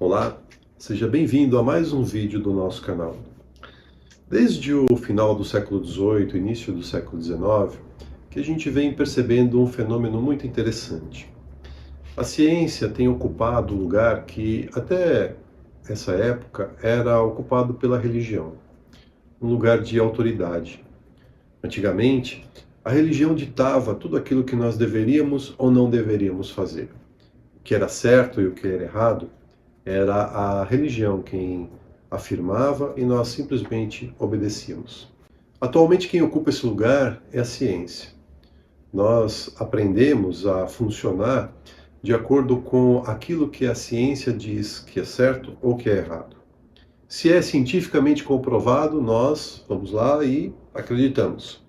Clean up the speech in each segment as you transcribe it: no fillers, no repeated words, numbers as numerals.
Olá, seja bem-vindo a mais um vídeo do nosso canal. Desde o final do século XVIII, início do século XIX, que a gente vem percebendo um fenômeno muito interessante. A ciência tem ocupado um lugar que, até essa época, era ocupado pela religião, um lugar de autoridade. Antigamente, a religião ditava tudo aquilo que nós deveríamos ou não deveríamos fazer. O que era certo e o que era errado, era a religião quem afirmava e nós simplesmente obedecíamos. Atualmente, quem ocupa esse lugar é a ciência. Nós aprendemos a funcionar de acordo com aquilo que a ciência diz que é certo ou que é errado. Se é cientificamente comprovado, nós vamos lá e acreditamos.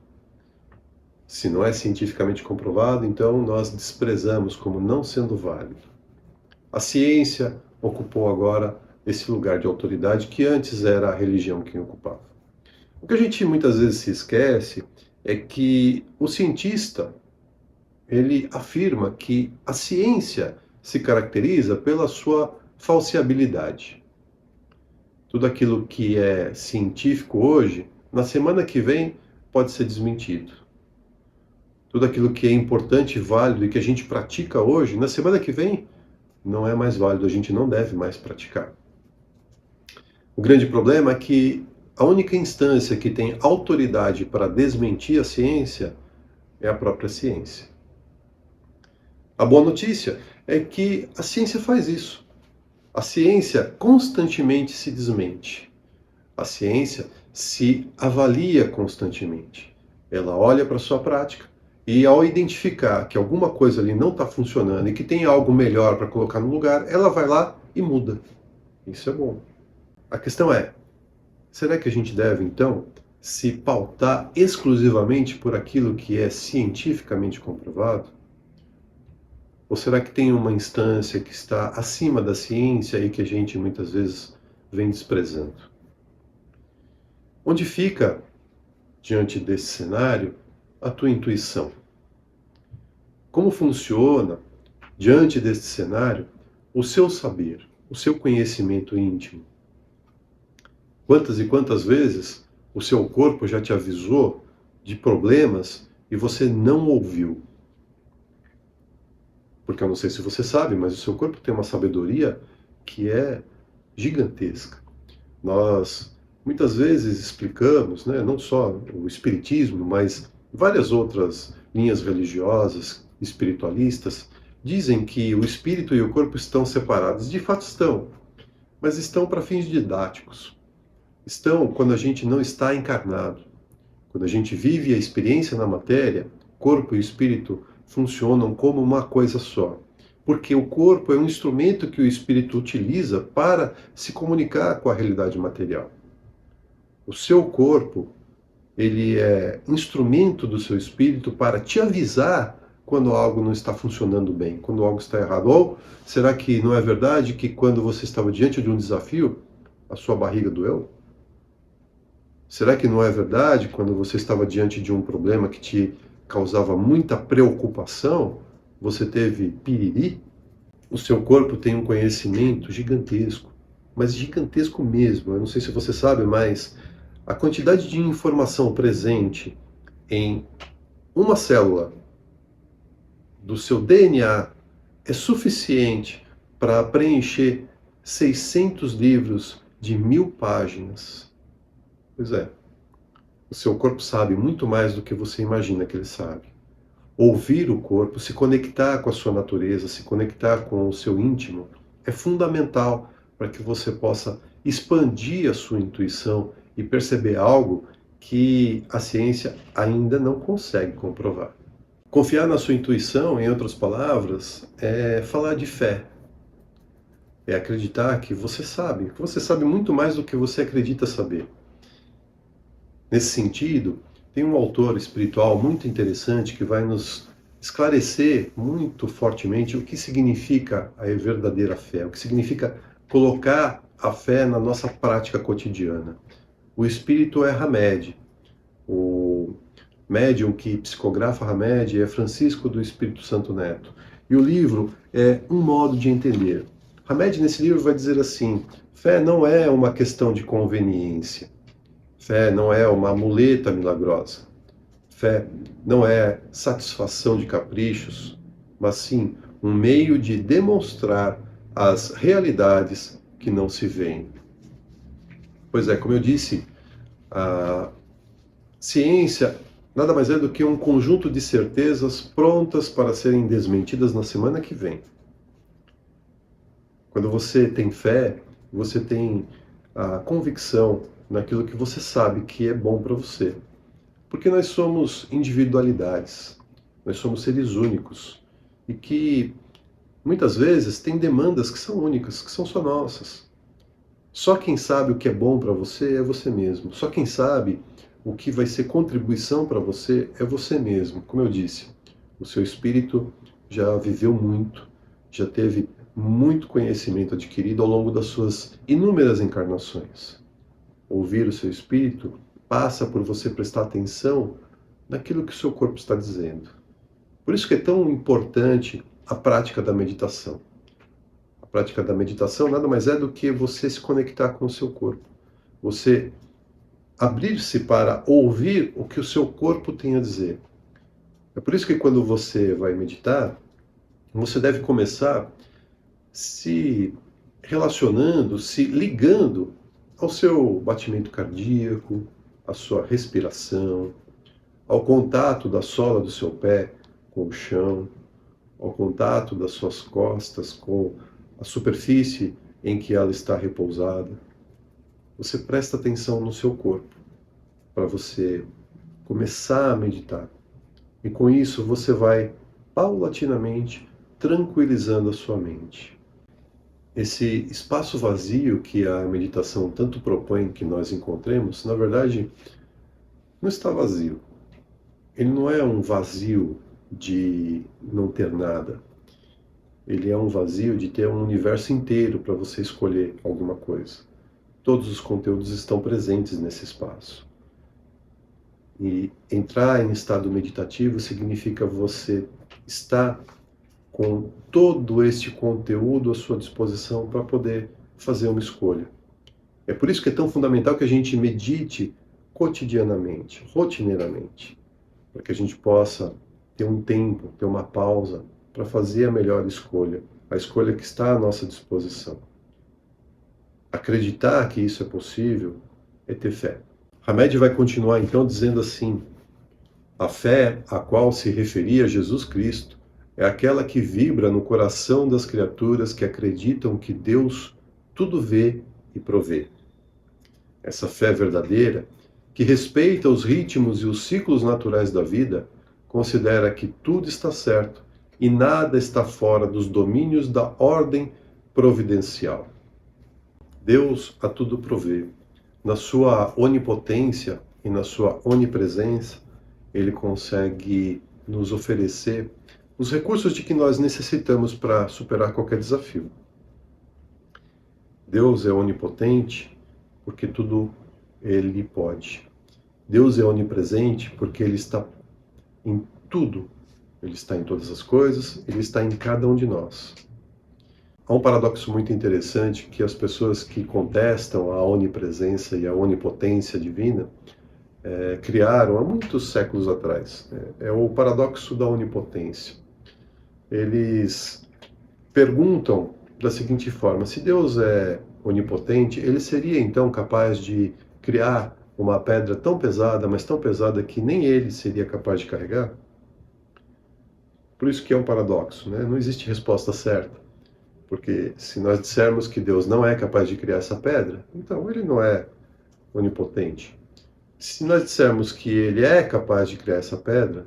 Se não é cientificamente comprovado, então nós desprezamos como não sendo válido. A ciência ocupou agora esse lugar de autoridade que antes era a religião quem ocupava. O que a gente muitas vezes se esquece é que o cientista, ele afirma que a ciência se caracteriza pela sua falseabilidade. Tudo aquilo que é científico hoje, na semana que vem, pode ser desmentido. Tudo aquilo que é importante e válido e que a gente pratica hoje, na semana que vem, não é mais válido, a gente não deve mais praticar. O grande problema é que a única instância que tem autoridade para desmentir a ciência é a própria ciência. A boa notícia é que a ciência faz isso. A ciência constantemente se desmente. A ciência se avalia constantemente. Ela olha para a sua prática e, ao identificar que alguma coisa ali não está funcionando e que tem algo melhor para colocar no lugar, ela vai lá e muda. Isso é bom. A questão é, será que a gente deve, então, se pautar exclusivamente por aquilo que é cientificamente comprovado? Ou será que tem uma instância que está acima da ciência e que a gente muitas vezes vem desprezando? Onde fica, diante desse cenário, a tua intuição? Como funciona, diante desse cenário, o seu saber, o seu conhecimento íntimo? Quantas e quantas vezes o seu corpo já te avisou de problemas e você não ouviu? Porque eu não sei se você sabe, mas o seu corpo tem uma sabedoria que é gigantesca. Nós muitas vezes explicamos, não só o espiritismo, mas várias outras linhas religiosas, espiritualistas, dizem que o espírito e o corpo estão separados. De fato estão, mas estão para fins didáticos. Estão quando a gente não está encarnado. Quando a gente vive a experiência na matéria, corpo e espírito funcionam como uma coisa só. Porque o corpo é um instrumento que o espírito utiliza para se comunicar com a realidade material. O seu corpo, ele é instrumento do seu espírito para te avisar quando algo não está funcionando bem, quando algo está errado. Ou será que não é verdade que quando você estava diante de um desafio, a sua barriga doeu? Será que não é verdade quando você estava diante de um problema que te causava muita preocupação, você teve piriri? O seu corpo tem um conhecimento gigantesco, mas gigantesco mesmo. Eu não sei se você sabe, mas a quantidade de informação presente em uma célula do seu DNA é suficiente para preencher 600 livros de 1000 páginas. Pois é, o seu corpo sabe muito mais do que você imagina que ele sabe. Ouvir o corpo, se conectar com a sua natureza, se conectar com o seu íntimo, é fundamental para que você possa expandir a sua intuição e perceber algo que a ciência ainda não consegue comprovar. Confiar na sua intuição, em outras palavras, é falar de fé. É acreditar que você sabe muito mais do que você acredita saber. Nesse sentido, tem um autor espiritual muito interessante que vai nos esclarecer muito fortemente o que significa a verdadeira fé, o que significa colocar a fé na nossa prática cotidiana. O espírito é Hamed. O médium que psicografa Hamed é Francisco do Espírito Santo Neto. E o livro é Um Modo de Entender. Hamed, nesse livro, vai dizer assim: fé não é uma questão de conveniência. Fé não é uma muleta milagrosa. Fé não é satisfação de caprichos, mas sim um meio de demonstrar as realidades que não se veem. Pois é, como eu disse, a ciência nada mais é do que um conjunto de certezas prontas para serem desmentidas na semana que vem. Quando você tem fé, você tem a convicção naquilo que você sabe que é bom para você. Porque nós somos individualidades, nós somos seres únicos e que muitas vezes têm demandas que são únicas, que são só nossas. Só quem sabe o que é bom para você é você mesmo. Só quem sabe o que vai ser contribuição para você é você mesmo. Como eu disse, o seu espírito já viveu muito, já teve muito conhecimento adquirido ao longo das suas inúmeras encarnações. Ouvir o seu espírito passa por você prestar atenção naquilo que o seu corpo está dizendo. Por isso que é tão importante a prática da meditação. A prática da meditação nada mais é do que você se conectar com o seu corpo. Você abrir-se para ouvir o que o seu corpo tem a dizer. É por isso que quando você vai meditar, você deve começar se relacionando, se ligando ao seu batimento cardíaco, à sua respiração, ao contato da sola do seu pé com o chão, ao contato das suas costas com a superfície em que ela está repousada. Você presta atenção no seu corpo para você começar a meditar. E com isso você vai paulatinamente tranquilizando a sua mente. Esse espaço vazio que a meditação tanto propõe que nós encontremos, na verdade, não está vazio. Ele não é um vazio de não ter nada. Ele é um vazio de ter um universo inteiro para você escolher alguma coisa. Todos os conteúdos estão presentes nesse espaço. E entrar em estado meditativo significa você estar com todo este conteúdo à sua disposição para poder fazer uma escolha. É por isso que é tão fundamental que a gente medite cotidianamente, rotineiramente, para que a gente possa ter um tempo, ter uma pausa para fazer a melhor escolha, a escolha que está à nossa disposição. Acreditar que isso é possível é ter fé. Hamed vai continuar então dizendo assim: a fé a qual se referia Jesus Cristo é aquela que vibra no coração das criaturas que acreditam que Deus tudo vê e provê. Essa fé verdadeira, que respeita os ritmos e os ciclos naturais da vida, considera que tudo está certo e nada está fora dos domínios da ordem providencial. Deus a tudo provê. Na sua onipotência e na sua onipresença, Ele consegue nos oferecer os recursos de que nós necessitamos para superar qualquer desafio. Deus é onipotente porque tudo Ele pode. Deus é onipresente porque Ele está em tudo. Ele está em todas as coisas, Ele está em cada um de nós. Há um paradoxo muito interessante que as pessoas que contestam a onipresença e a onipotência divina criaram há muitos séculos atrás. É o paradoxo da onipotência. Eles perguntam da seguinte forma: se Deus é onipotente, Ele seria então capaz de criar uma pedra tão pesada, mas tão pesada que nem Ele seria capaz de carregar? Por isso que é um paradoxo, né? Não existe resposta certa. Porque se nós dissermos que Deus não é capaz de criar essa pedra, então Ele não é onipotente. Se nós dissermos que Ele é capaz de criar essa pedra,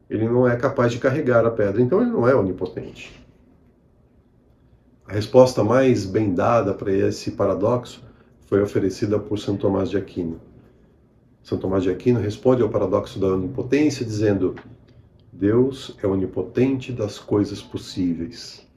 Ele não é capaz de carregar a pedra, então Ele não é onipotente. A resposta mais bem dada para esse paradoxo foi oferecida por São Tomás de Aquino. São Tomás de Aquino responde ao paradoxo da onipotência dizendo: Deus é onipotente das coisas possíveis.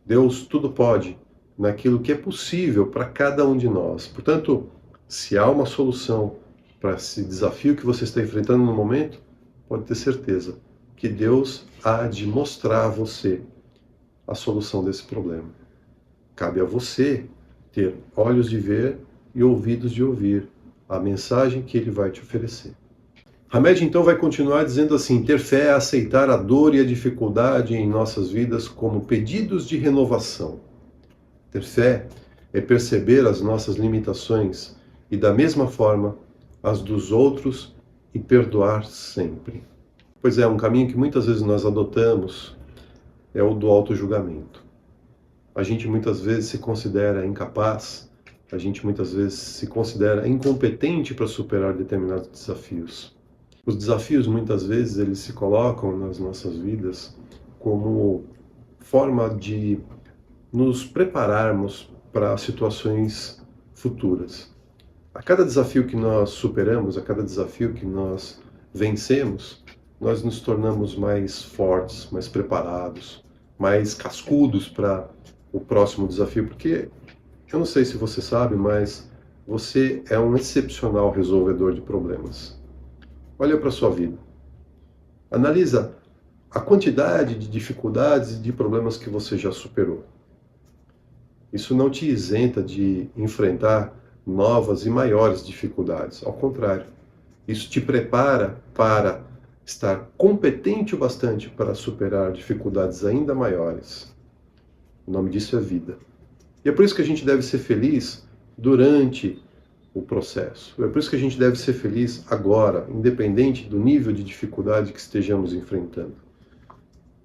Deus tudo pode naquilo que é possível para cada um de nós. Portanto, se há uma solução para esse desafio que você está enfrentando no momento, pode ter certeza que Deus há de mostrar a você a solução desse problema. Cabe a você ter olhos de ver e ouvidos de ouvir a mensagem que ele vai te oferecer. Hamed então vai continuar dizendo assim: ter fé é aceitar a dor e a dificuldade em nossas vidas como pedidos de renovação. Ter fé é perceber as nossas limitações e, da mesma forma, as dos outros e perdoar sempre. Pois é, um caminho que muitas vezes nós adotamos é o do autojulgamento. A gente muitas vezes se considera incapaz, a gente muitas vezes se considera incompetente para superar determinados desafios. Os desafios, muitas vezes, eles se colocam nas nossas vidas como forma de nos prepararmos para situações futuras. A cada desafio que nós superamos, a cada desafio que nós vencemos, nós nos tornamos mais fortes, mais preparados, mais cascudos para o próximo desafio, porque eu não sei se você sabe, mas você é um excepcional resolvedor de problemas. Olha para a sua vida. Analisa a quantidade de dificuldades e de problemas que você já superou. Isso não te isenta de enfrentar novas e maiores dificuldades. Ao contrário, isso te prepara para estar competente o bastante para superar dificuldades ainda maiores. O nome disso é vida. E é por isso que a gente deve ser feliz durante o processo. É por isso que a gente deve ser feliz agora, independente do nível de dificuldade que estejamos enfrentando.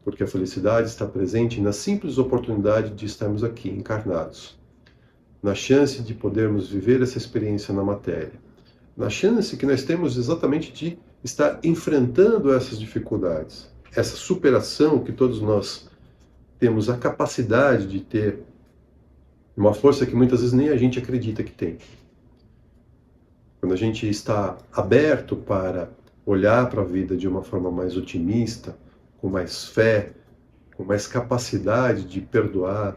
Porque a felicidade está presente na simples oportunidade de estarmos aqui, encarnados. Na chance de podermos viver essa experiência na matéria. Na chance que nós temos exatamente de estar enfrentando essas dificuldades. Essa superação que todos nós temos a capacidade de ter. Uma força que muitas vezes nem a gente acredita que tem. Quando a gente está aberto para olhar para a vida de uma forma mais otimista, com mais fé, com mais capacidade de perdoar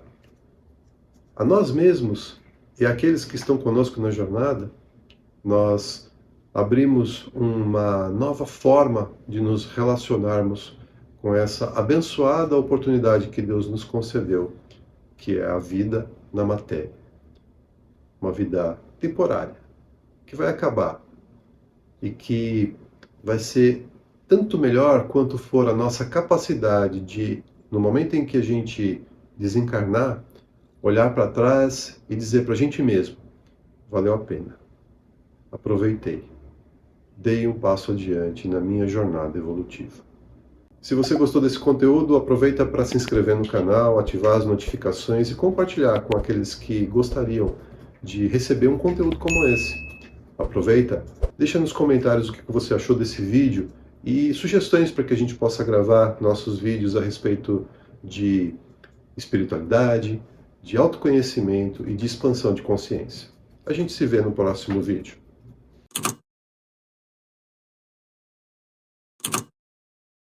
a nós mesmos e àqueles que estão conosco na jornada, nós abrimos uma nova forma de nos relacionarmos com essa abençoada oportunidade que Deus nos concedeu, que é a vida na matéria. Uma vida temporária, que vai acabar e que vai ser tanto melhor quanto for a nossa capacidade de, no momento em que a gente desencarnar, olhar para trás e dizer para a gente mesmo: valeu a pena, aproveitei, dei um passo adiante na minha jornada evolutiva. Se você gostou desse conteúdo, aproveita para se inscrever no canal, ativar as notificações e compartilhar com aqueles que gostariam de receber um conteúdo como esse. Aproveita, deixa nos comentários o que você achou desse vídeo e sugestões para que a gente possa gravar nossos vídeos a respeito de espiritualidade, de autoconhecimento e de expansão de consciência. A gente se vê no próximo vídeo.